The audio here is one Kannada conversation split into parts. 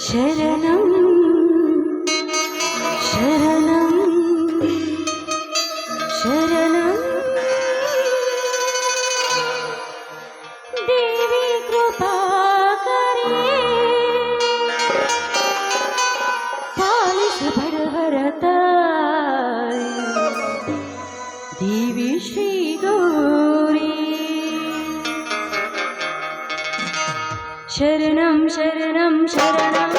ಶರಣಂ ಶರಣಂ ಶರಣಂ ದೇವಿ ಕೃಪಾಕರೇ ಪಾಲಿಸ ಬಡವರ ತಾಯಿ ದೇವಿ ಶ್ರೀ ಗೌರಿ ಶರಣಂ ಶರಣಂ ಶರಣಂ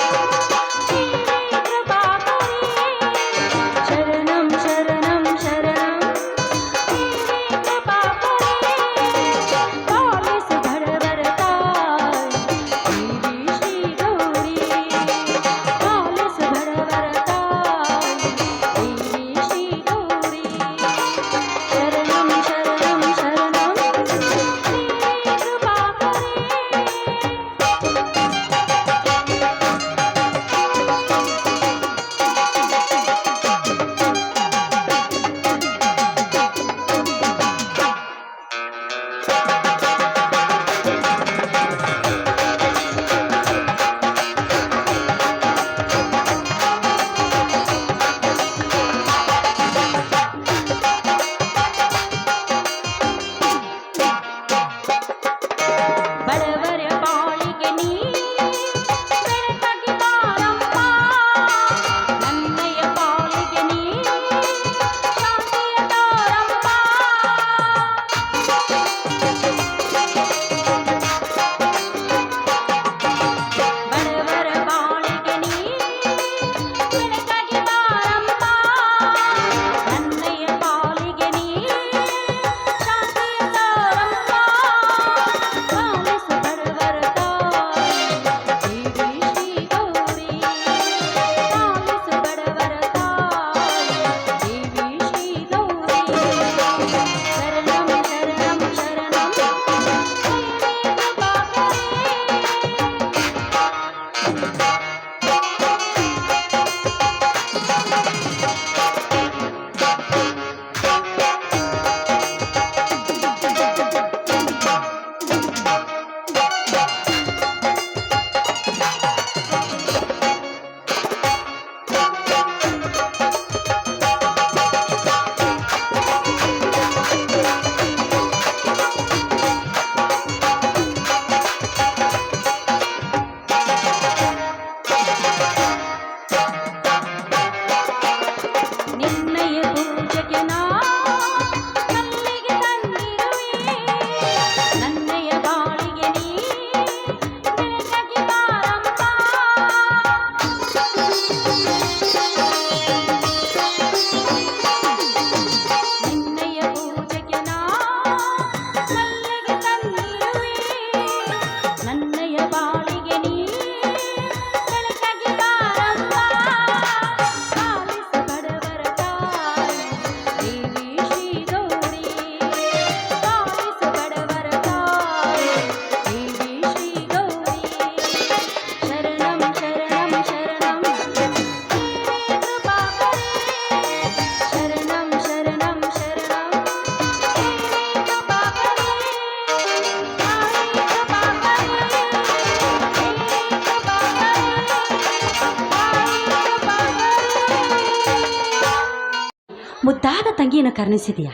ಮುದ್ದಾದ ತಂಗಿಯನ್ನು ಕರುಣಿಸಿದೆಯಾ?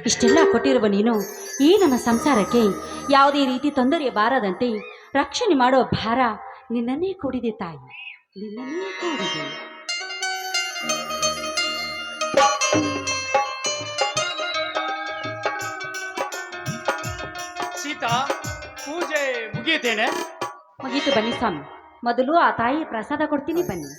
ಇಷ್ಟೆಲ್ಲ ಕೊಟ್ಟಿರುವ ನೀನು ಈ ನನ್ನ ಸಂಸಾರಕ್ಕೆ ಯಾವುದೇ ರೀತಿ ತೊಂದರೆ ಬಾರದಂತೆ ರಕ್ಷಣೆ ಮಾಡುವ ಭಾರ ನಿನ್ನನ್ನೇ ಕೂಡಿದೆ ತಾಯಿ, ನಿನ್ನನ್ನೇ ಕೂಡಿದೆ. ಸೀತಾ, ಪೂಜೆ ಮುಗಿಯುತ್ತೇನೆ. ಮುಗೀತು, ಬನ್ನಿ ಸ್ವಾಮಿ. ಮೊದಲು ಆ ತಾಯಿ ಪ್ರಸಾದ ಕೊಡ್ತೀನಿ, ಬನ್ನಿ.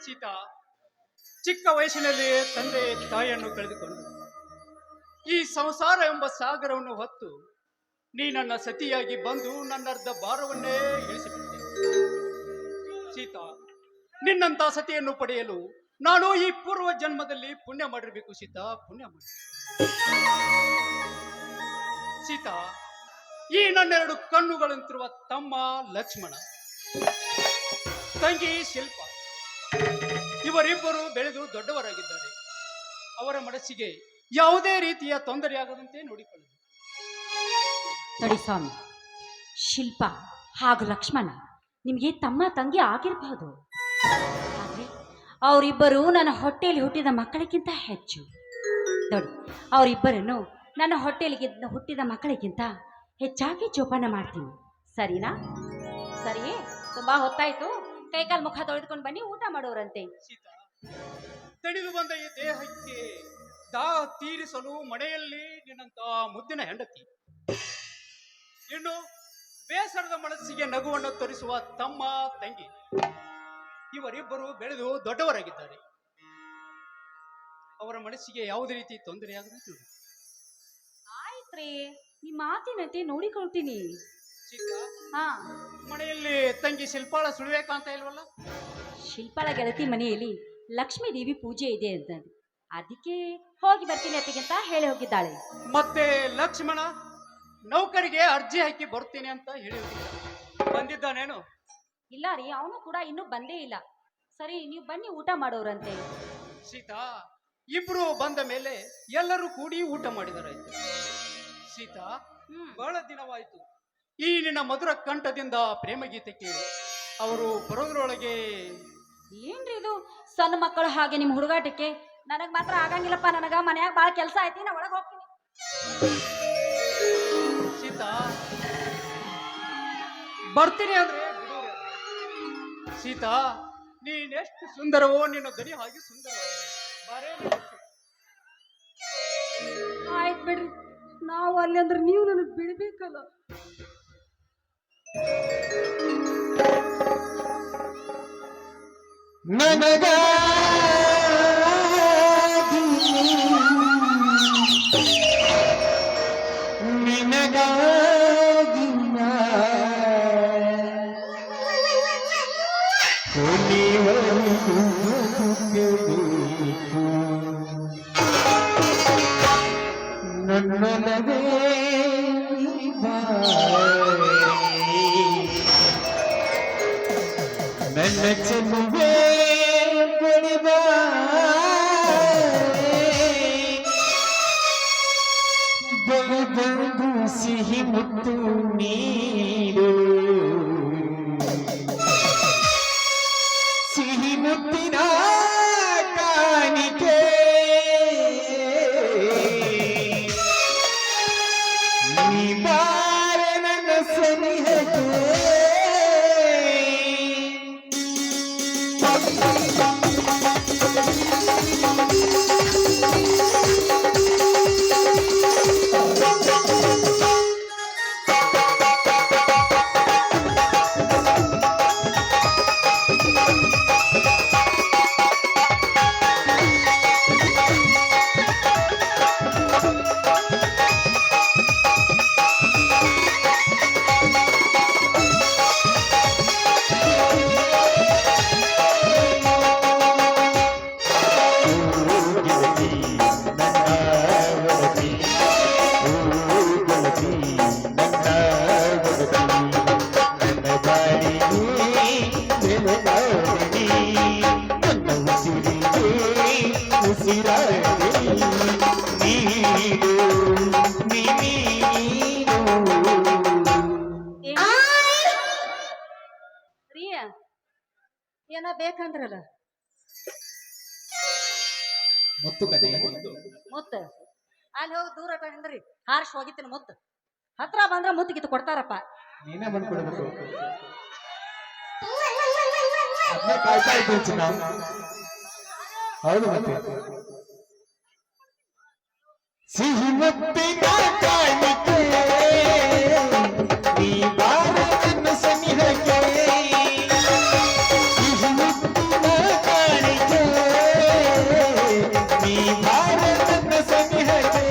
ಸೀತಾ, ಚಿಕ್ಕ ವಯಸ್ಸಿನಲ್ಲಿ ತಂದೆ ತಾಯಿಯನ್ನು ಕಳೆದುಕೊಂಡು ಈ ಸಂಸಾರ ಎಂಬ ಸಾಗರವನ್ನು ಹೊತ್ತು ನೀ ನನ್ನ ಸತಿಯಾಗಿ ಬಂದು ನನ್ನರ್ಧ ಭಾರವನ್ನೇ ಇಳಿಸಿಬಿಟ್ಟೆ. ಸೀತಾ, ನಿನ್ನಂತ ಸತಿಯನ್ನು ಪಡೆಯಲು ನಾನು ಈ ಪೂರ್ವ ಜನ್ಮದಲ್ಲಿ ಪುಣ್ಯ ಮಾಡಿರಬೇಕು. ಸೀತಾ, ಪುಣ್ಯ ಮಾಡಿ. ಸೀತಾ, ಈ ನನ್ನೆರಡು ಕಣ್ಣುಗಳಂತಿರುವ ತಮ್ಮ ಲಕ್ಷ್ಮಣ, ತಂಗಿ ಶಿಲ್ಪ, ಇವರಿಬ್ಬರು ಬೆಳೆದು ದೊಡ್ಡವರಾಗಿದ್ದಾರೆ. ಅವರ ಮನಸ್ಸಿಗೆ ಯಾವುದೇ ರೀತಿಯ ತೊಂದರೆಯಾಗದಂತೆ ನೋಡಿಕೊಳ್ಳಿ. ನೋಡಿ ಸ್ವಾಮಿ, ಶಿಲ್ಪ ಹಾಗೂ ಲಕ್ಷ್ಮಣ ನಿಮಗೆ ತಮ್ಮ ತಂಗಿ ಆಗಿರಬಹುದು, ಆದರೆ ಅವರಿಬ್ಬರು ನನ್ನ ಹೊಟ್ಟೆಯಲ್ಲಿ ಹುಟ್ಟಿದ ಮಕ್ಕಳಿಗಿಂತ ಹೆಚ್ಚು. ನೋಡಿ, ಅವರಿಬ್ಬರನ್ನು ನನ್ನ ಹೊಟ್ಟೆಯಲ್ಲಿ ಹುಟ್ಟಿದ ಮಕ್ಕಳಿಗಿಂತ ಹೆಚ್ಚಾಗಿ ಜೋಪಾನ ಮಾಡ್ತೀನಿ. ಸರಿನಾ? ಸರಿಯೇ? ತುಂಬಾ ಹೊತ್ತಾಯ್ತು, ಕೈಕಾಲು ಮುಖ ತೊಳೆದುಕೊಂಡು ಬನ್ನಿ, ಊಟ ಮಾಡೋರಂತೆ. ಸೀತಾ, ತಡೆದು ಬಂದ ಈ ದೇಹಕ್ಕೆ ದಾಹ ತೀರಿಸಲು ಮನೆಯಲ್ಲಿ ನಿನ್ನಂತ ಮುದ್ದಿನ ಹೆಂಡತಿ, ಇನ್ನು ಬೇಸರದ ಮನಸ್ಸಿಗೆ ನಗುವನ್ನು ತೋರಿಸುವ ತಮ್ಮ ತಂಗಿ, ಇವರಿಬ್ಬರು ಬೆಳೆದು ದೊಡ್ಡವರಾಗಿದ್ದಾರೆ. ಅವರ ಮನಸ್ಸಿಗೆ ಯಾವುದೇ ರೀತಿ ತೊಂದರೆಯಾಗದಂತೆ ನೋಡಿ. ಆಯ್ತ್ರಿ, ನಿಮ್ಮ ಮಾತಿನಂತೆ ನೋಡಿಕೊಳ್ತೀನಿ. ಸೀತಾ, ಹಾ, ಮನೆಯಲ್ಲಿ ತಂಗಿ ಶಿಲ್ಪಾಳ ಸುಳಿವೆ ಕಾಣ್ತಾ ಇಲ್ವಲ್ಲ? ಶಿಲ್ಪಾಳ ಗೆಳತಿ ಮನೆಯಲ್ಲಿ ಲಕ್ಷ್ಮೀ ದೇವಿ ಪೂಜೆ ಇದೆ ಅಂತ, ಅದಕ್ಕೆ ಹೋಗಿ ಬರ್ತೀನಿ ಅತ್ತಿಗೆಂತ ಹೇಳಿ ಹೋಗಿದ್ದಾಳೆ. ಮತ್ತೆ ಲಕ್ಷ್ಮಣ ನೌಕರಿಗೆ ಅರ್ಜಿ ಹಾಕಿ ಬರ್ತೀನಿ ಅಂತ ಹೇಳಿ ಬಂದಿದ್ದಾನೇನು? ಇಲ್ಲ ರೀ, ಅವನು ಕೂಡ ಇನ್ನೂ ಬಂದೇ ಇಲ್ಲ. ಸರಿ, ನೀವು ಬನ್ನಿ, ಊಟ ಮಾಡೋರಂತೆ. ಸೀತಾ, ಇಬ್ರು ಬಂದ ಮೇಲೆ ಎಲ್ಲರೂ ಕೂಡಿ ಊಟ ಮಾಡಿದರಾಯ್ತು. ಸೀತಾ, ಬಹಳ ದಿನವಾಯ್ತು ಈ ನಿನ್ನ ಮಧುರ ಕಂಠದಿಂದ ಪ್ರೇಮ ಗೀತೆ ಕೇಳಿ. ಅವರು ಬರೋದ್ರೊಳಗೆ ಏನ್ರಿ ಇದು ಸಣ್ಣ ಮಕ್ಕಳು ಹಾಗೆ ನಿಮ್ಮ ಹುಡುಗಾಟಕ್ಕೆ? ನನಗ್ ಮಾತ್ರ ಆಗಂಗಿಲ್ಲಪ್ಪ, ನನಗ ಮನ್ಯಾಗ ಬಾಳ ಕೆಲಸ ಐತಿ, ನಾ ಒಳಗೆ ಹೋಗ್ತೀನಿ. ಸೀತಾ, ಬರ್ತೀನಿ ಅಂದ್ರೆ ಬಿಡೋರು. ಸೀತಾ, ನೀನೆಷ್ಟು ಸುಂದರವೋ ನಿನ್ನ ದನಿ ಹಾಗೆ ಸುಂದರ. ಆಯ್ತು ಬಿಡ್ರಿ, ನಾವು ಅಲ್ಲಿ ಅಂದ್ರೆ ನೀವು ನನಗೆ ಬಿಡ್ಬೇಕಲ್ಲ. ನನ್ನ ಚೆಲುವೆ ಬಳಿಬ ಬಳಿಬಂದು ಸಿಹಿ ಮುತ್ತು ನೀರು, ಸಿಹಿ ಮುತ್ತಿನ ಕಾಣಿಕೆ ನೀ ಬಾರ ನನ್ನ ಸನಿಹಕ್ಕೆ. ಏನ ಬೇಕಂದ್ರಲ್ಲ ಮುತ್ತು ಕತೆ ಮುತ್ತ ಅಲ್ಲಿ ಹೋಗಿ ದೂರ ಕಂಡ್ರಿ ಹಾರ್ಸ್ ಹೋಗಿತ್ತೇನೆ. ಮುತ್ತು ಹತ್ರ ಬಂದ್ರ ಮುತ್ತು ಕಿತ್ತು ಕೊಡ್ತಾರಪ್ಪ. ನೀನೇ ಬಂದ್ಕೊಡ್ಬೇಕು. ಅದನ್ನೇ ಕಾಯ್ತಾ ಇದ್ದೀನಿ ಚಿನ್ನ. ಹೌದು ಮತ್ತೆ ಸಿಹಿ ಮುತ್ತಿನ ಕಾಣಿಕೆ ನೀ ಬಾರ ನನ್ನ ಸನಿಹಕ್ಕೆ. ಸಿಹಿ ಮುತ್ತಿನ ಕಾಣಿಕೆ ನೀ ಬಾರ ನನ್ನ ಸನಿಹಕ್ಕೆ.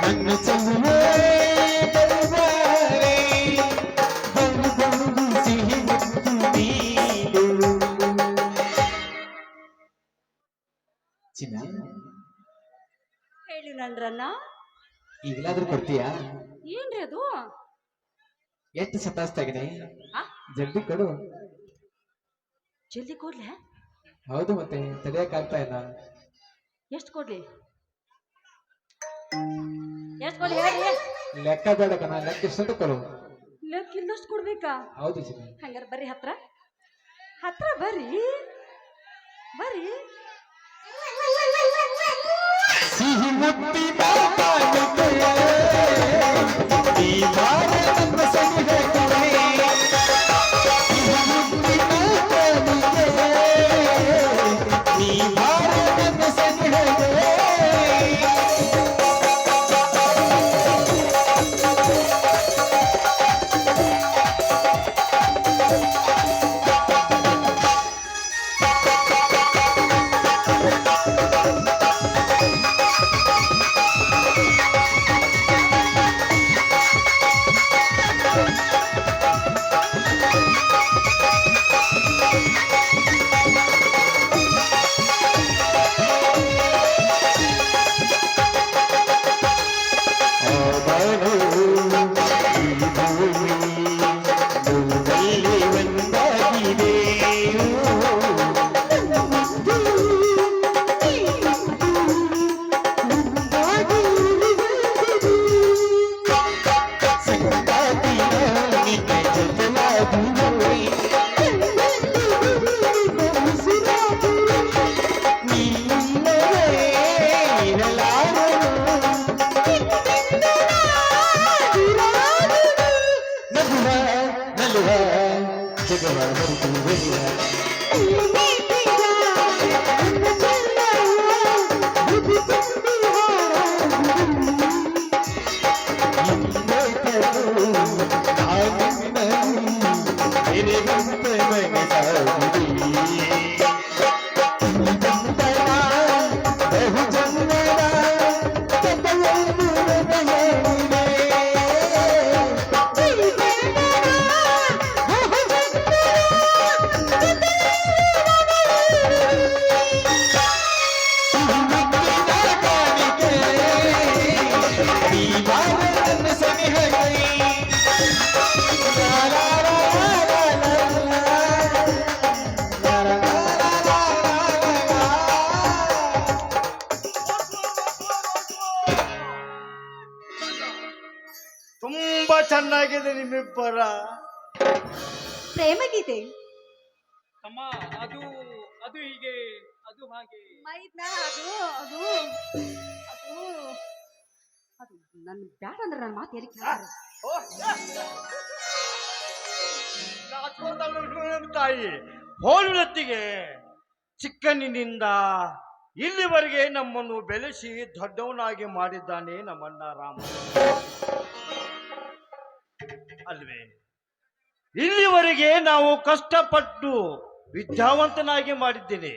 ನನ್ನ ಚೆಲುವೆ ಬರುವಾರೆ ಬಂದು ಬಂದು ಸಿಹಿ ಮುತ್ತು ನೀಡು ಚಿನ್ನ ಹೇಳಿ ನನ್ರನ್ನ ಈಗಲಾದ್ರೂ ಕೊಡ್ತೀಯಾ ಏನ್ರಿ ಅದು ಎಷ್ಟು ಸತಾಸ್ತಾಗಿದೆ ಆ? ಜಲ್ದಿ ಕೊಡು ಜಲ್ದಿ ಕೊಡ್ಲೆ ಹೌದು ಮತ್ತೆ ತಡೆಯಕ್ಕಾಗ್ತಾ ಇಲ್ಲ ಎಷ್ಟು ಕೊಡ್ಲಿ ಎಷ್ಟು ಕೊಡ್ಲಿ ಹೇಳಿ ಲೆಕ್ಕ ಬೇಡ ಕಣ ಲೆಕ್ಕ ಎಷ್ಟಂತ ಕೊಡು ಲೆಕ್ಕ ಇಲ್ಲಷ್ಟು ಕೊಡ್ಬೇಕಾ ಹೌದು ಚಿನ್ನ ಹಂಗಾರ ಬರ್ರಿ ಹತ್ರ ಹತ್ರ ಬರ್ರಿ ಬರ್ರಿ ಸಿಹಿ ಮುತ್ತಿನ ಕಾಣಿಕೆ ಈ ಬಾರ ನನ್ನ ಸನಿಹಕ್ಕೆ ಸಿಹಿ ಮುತ್ತಿನ ಕಾಣಿಕೆ ಈ ಬಾರ ನನ್ನ ಸನಿಹಕ್ಕೆ ತುಂಬಾ ಚೆನ್ನಾಗಿದೆ ನಿಮ್ಮಿಬ್ಬರ ಪ್ರೇಮ ಗೀತೆ ಅಮ್ಮ ಅದು ಅದು ಹೀಗೆ ಅದು ಹಾಗೆ ಮೈದ್ನ ಅದು ಅದು ಅದು ಅದು ನನ್ ಬ್ಯಾಡ ಅಂದ್ರೆ ನನ್ನ ಮಾತು ಎಲ್ಲಿ ಕೇಳ್ತಾರೆ ತಾಯಿ ಹೋಲುತ್ತಿಗೆ ಚಿಕ್ಕನಿನಿಂದ ಇಲ್ಲಿವರೆಗೆ ನಮ್ಮನ್ನು ಬೆಳೆಸಿ ದೊಡ್ಡವನಾಗಿ ಮಾಡಿದ್ದಾನೆ ನಮ್ಮಣ್ಣ ರಾಮ ಅಲ್ವೇ ಇಲ್ಲಿವರೆಗೆ ನಾವು ಕಷ್ಟಪಟ್ಟು ವಿದ್ಯಾವಂತನಾಗಿ ಮಾಡಿದ್ದೇನೆ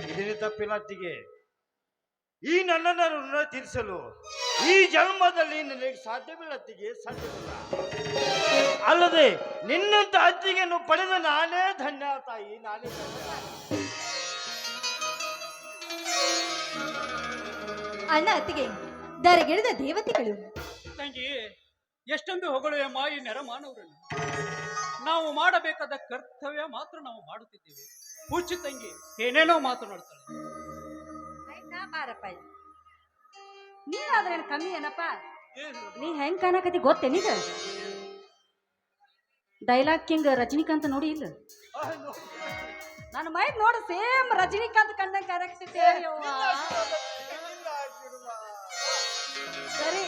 ಇದನ್ನೇ ತಪ್ಪಿಲ್ಲತ್ತಿಗೆ ಈ ನನ್ನನ್ನು ಋಣ ತೀರಿಸಲು ಈ ಜನ್ಮದಲ್ಲಿ ನನಗೆ ಸಾಧ್ಯವಿಲ್ಲತ್ತಿಗೆ ಸಾಧ್ಯವಿಲ್ಲ ಅಲ್ಲದೆ ನಿನ್ನಂತ ಅತ್ತಿಗೆಯನ್ನು ಪಡೆದ ನಾನೇ ಧನ್ಯ ತಾಯಿ ನಾನೇ ಧನ್ಯ ಅಣ್ಣ ಅತ್ತಿಗೆ ದರಗಿಳಿದ ದೇವತೆಗಳು ತಂಗಿ ಎಷ್ಟೊಂದು ಹೊಗಳುವೆಮ್ಮ ಈ ನೆರಮಾನವರನ್ನು ನಾವು ಮಾಡಬೇಕಾದ ಕರ್ತವ್ಯ ಮಾತ್ರ ನಾವು ಮಾಡುತ್ತಿದ್ದೇವೆ ಹುಚ್ಚು ತಂಗಿ ಏನೇನೋ ಮಾತನಾಡ್ತಾಳೆ ಆಯ್ತಾ ಬಾರಪ್ಪ ನೀನಾದ್ರೆ ಕಮ್ಮಿ ಏನಪ್ಪ ನೀ ಹೆಂಗ್ ಕಾಣಕತಿ ಗೊತ್ತೇನೀಗ ಡೈಲಾಗ್ ಕಿಂಗ್ ರಜನಿಕಾಂತ್ ನೋಡಿ ಇಲ್ಲ ನನ್ನ ಮೈದ್ ನೋಡು ಸೇಮ್ ರಜನಿಕಾಂತ್ ಕಂಡಂಗ್ ಕಾಣಕತ್ತಿದ್ದೆ ಸರಿ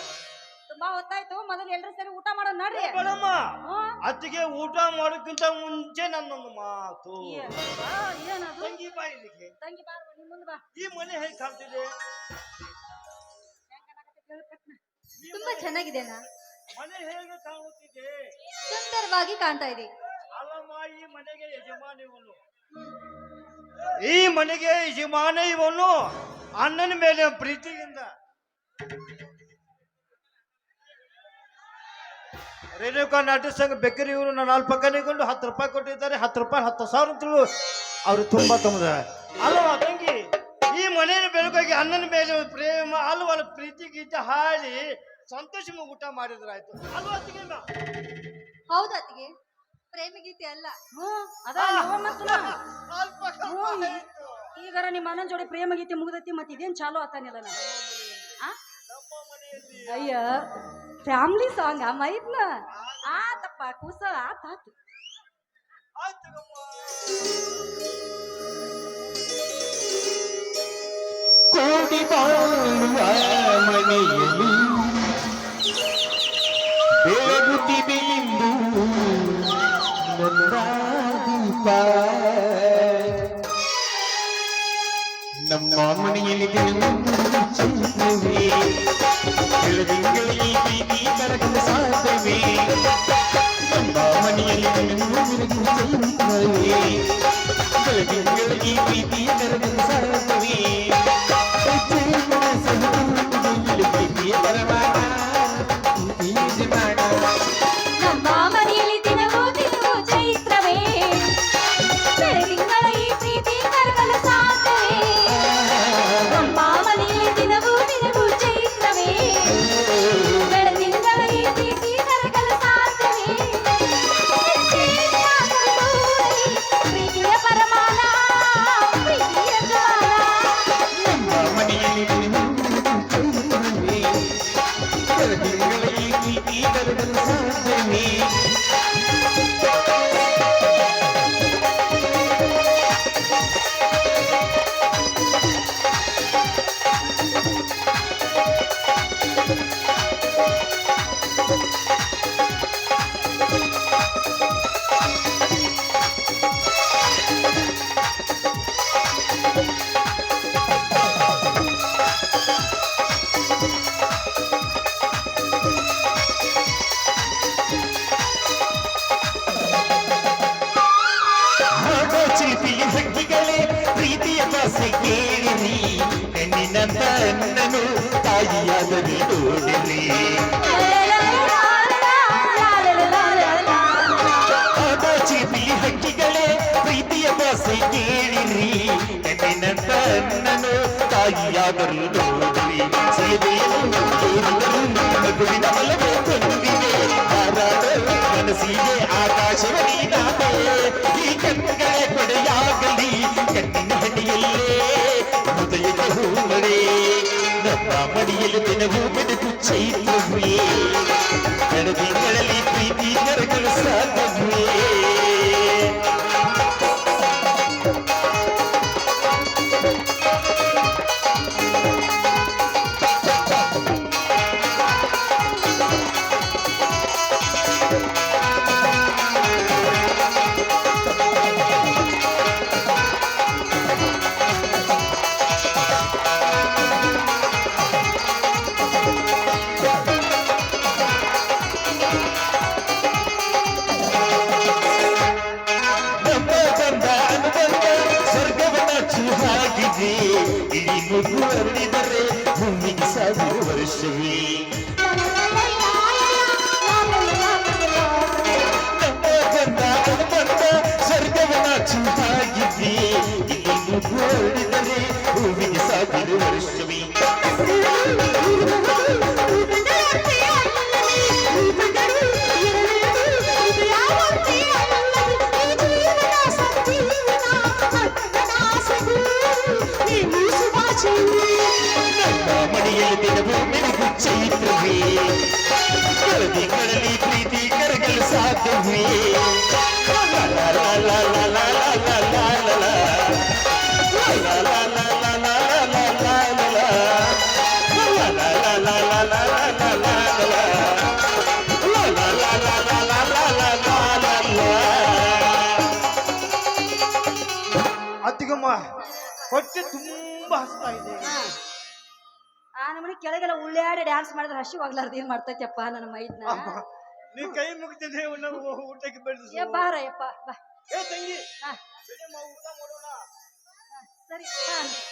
ತುಂಬಾ ಹೊತ್ತಾಯ್ತು ಮೊದಲು ಎಲ್ರು ಸರಿ ಊಟ ಮಾಡೋಣ ನಡ್ರಿ ಬೇಡಮ್ಮ ಹ್ಮ್. ಅತ್ತಿಗೆ ಊಟ ಮಾಡೋಕ್ಕಿಂತ ಮುಂಚೆ ನನ್ನೊಂದು ಮಾತು ಏನದು ತಂಗಿ ಬಾ ಇಲ್ಲಿಗೆ ತಂಗಿ ಬಾರ ನಿಮ್ ಮುಂದೆ ಬಾ ಈ ಮನೆ ಹೇಗೆ ಕಾಣ್ತಿದೆ ಹೆಂಗ್ ಕಾಣಕತ್ತೈತಿ ಹೇಳು ಪಟ್ನ. ತುಂಬಾ ಚೆನ್ನಾಗಿದೆ ಅಣ್ಣ ಮನೆ ಹೇಗೆ ಕಾಣುತ್ತಿದೆ ಸುಂದರವಾಗಿ ಕಾಣ್ತಾ ಇದೆ ಅಲ್ಲಮ್ಮ ಈ ಮನೆಗೆ ಯಜಮಾನಿವನು ಈ ಮನೆಗೆ ಯಜಮಾನ ಇವನು ಅಣ್ಣನ ಮೇಲೆ ಪ್ರೀತಿಯಿಂದ ರೇಣುಕಾ ನಾಟ್ಯ ಸಂಘ ಬೆಕ್ಕರಿ ಇವರು ನನ್ನ ಅಲ್ಪಕನಿಗೊಂಡು 10 ರೂಪಾಯಿ ಕೊಟ್ಟಿದ್ದಾರೆ. 10 ರೂಪಾಯಿ 10,000 ಅಂತಲೂ ಅವರು ತುಂಬಾ ತುಂಬದ ಅಲ್ವಾ ತಂಗಿ. ಈ ಮನೆಯ ಬೆಳಗಾಗಿ ಅಣ್ಣನ ಮೇಲೆ ಪ್ರೇಮ ಅಲ್ವಲ್ಲ ಪ್ರೀತಿ ಗೀತೆ ಹಾಡಿ ಸಂತೋಷ ಊಟ ಮಾಡಿದ್ರಾಯ್ತು ಅಲ್ವಾ ಅತ್ತಿಗೆಮ್ಮ? ಹೌದು ಅತ್ತಿಗೆ, ಪ್ರೇಮ ಗೀತೆ ಅಲ್ಲ. ಅದ ಈಗಾರ ನಿಮ್ಮ ಅಣ್ಣನ ಜೋಡಿ ಪ್ರೇಮ ಗೀತೆ ಮುಗ್ದೈತಿ ಮತ್ತೆ ಇದೇನ್ ಚಾಲು ಆತಾನಿಲ್ಲ ನಾನು. ಅಯ್ಯ ಫ್ಯಾಮಿಲಿ ಸಾಂಗ್ ಮೈದ್ನ ಆತಪ್ಪ ಕೂಸ ಆತಾತು. ಕೋಡಿ ಬಾಳುವ ಮನೆಯಲ್ಲಿ ಬೆಳಗುತ್ತಿದೆ ಇಂದು ನನ್ನ ದೀಪ. ನಮ್ಮ ಮನೆಯಲ್ಲಿ ಚಂದ್ರವೇ ಬೆಳದಿಂಗಳಲ್ಲಿ ಪ್ರೀತಿ ಕರಗಲು ಸಾಧ್ಯವೇ. ನಮ್ಮ ಮನೆಯಲ್ಲಿ ಚಂದ್ರವೇ ಬೆಳದಿಂಗಳಲ್ಲಿ ಪ್ರೀತಿ ಕರಗಲು ಸಾಧ್ಯವೇ. ನಮ್ಮ ಮನೆಯಲ್ಲಿ ದಿನವೂ ದಿನವೂ ಚೈತ್ರವೇ ಬೆಳದಿಂಗಳ ಈ ಪ್ರೀತಿ ಕರಗಲು ಸಾಧ್ಯವೇ. ನಮ್ಮ ಮನೆಯಲ್ಲಿ ದಿನವೂ ದಿನವೂ ಚೈತ್ರವೇ ಬೆಳದಿಂಗಳ ಈ ಪ್ರೀತಿ ಕರಗಲು ಸಾಧ್ಯವೇ. ಪ್ರೀತಿಯ ಪರಮಾನ ಪ್ರೀತಿಯ ಜ್ವಾಲ. ನಮ್ಮ ಮನೆಯಲ್ಲಿ ಪ್ರೀತಿ ಕರಗಲು ಸಾಧ್ಯವೇ. ಚಿಲಿಪಿಲಿ ಹಕ್ಕಿಗಳೇ ಪ್ರೀತಿಯ ಭಾಷೆ ಕೇಳಿರಿ. ಹೆಣ್ಣಿನಂತ ನನ್ನನು ತಾಯಿಯಾದರೆ ನೋಡಿರಿ. ಚಿಲಿಪಿಲಿ ಹಕ್ಕಿಗಳೇ ಪ್ರೀತಿಯ ಭಾಷೆ ಕೇಳಿರಿ. ಹೆಣ್ಣಿನಂತ ನನ್ನನು ತಾಯಿಯಾದರೂ ನೋಡಿರಿ. ಸೇವೆಯನ್ನು ಕೇಳಿದರು ಮಗುವಿನ ಬಲವೇ ತುಂಬಿದೆ. ಹಾರಾದ ಮನಸ್ಸಿಗೆ ಆಕಾಶವೇ ನಾದೆ. ಈ ಕಣ್ಣುಗಳೇ ಕೊಡೆಯಾಗಲಿ ಕಣ್ಣಿನ ಹಣಿಯಲ್ಲೇ ಹೃದಯದ ಹೂಮಳೆ. ನಮ್ಮ ಮಡಿಯಲ್ಲಿ ದಿನವೂ ಬೆಳೆದು ಚೈತ್ರವೇ ಬೆಳದಿಂಗಳಲ್ಲಿ ಪ್ರೀತಿ ಕರಗಲು ಸಾಧ್ಯವೇ. ಸ್ವರ್ಗವನ್ನ ಇಡೀ ಮಗು ಅರಳಿದರೆ ಭೂಮಿಗೆ 1000 ವರ್ಷವೇ. ಸ್ವರ್ಗವನ್ನ ಚೂಟಾಗಿದ್ದೆ ಇಲ್ಲಿ ಮಗು ಅರಳಿದರೆ ಭೂಮಿಗೆ 1000 ವರ್ಷವೇ. ನಮ್ಮ ಮನೆಯಲ್ಲಿ ದಿನವೂ ಬೆಳಗು ಚೈತ್ರವೇ ಬೆಳದಿಂಗಳಲ್ಲಿ ಪ್ರೀತಿ ಕರಗಲು ಸಾಧ್ಯವೇ. ಅತ್ತಿಗಮ್ಮ ಹೊಟ್ಟೆ ತುಂಬಾ ಹಸ್ತಾ ಇದೆ. ಆ ನಮ್ಮನೆ ಕೆಳಗೆಲ್ಲ ಉಳ್ಳಾಡಿ ಡ್ಯಾನ್ಸ್ ಮಾಡಿದ್ರೆ ಹಸಿವಾಗ್ಲಾರ್ದು ಏನ್ ಮಾಡ್ತೈತಪ್ಪ ನನ್ನ ಮೈದ್ನ. ನೀ ಕೈ ಮುಗಿತಿದ್ದೆ ಊಟಕ್ಕೆ ಬೆಳೆದು ಬಾರ ಯಪ್ಪ ಬಾ. ಏ ತಂಗಿ ಹಾ. ಊಟ ಮಾಡೋಣ. ಸರಿ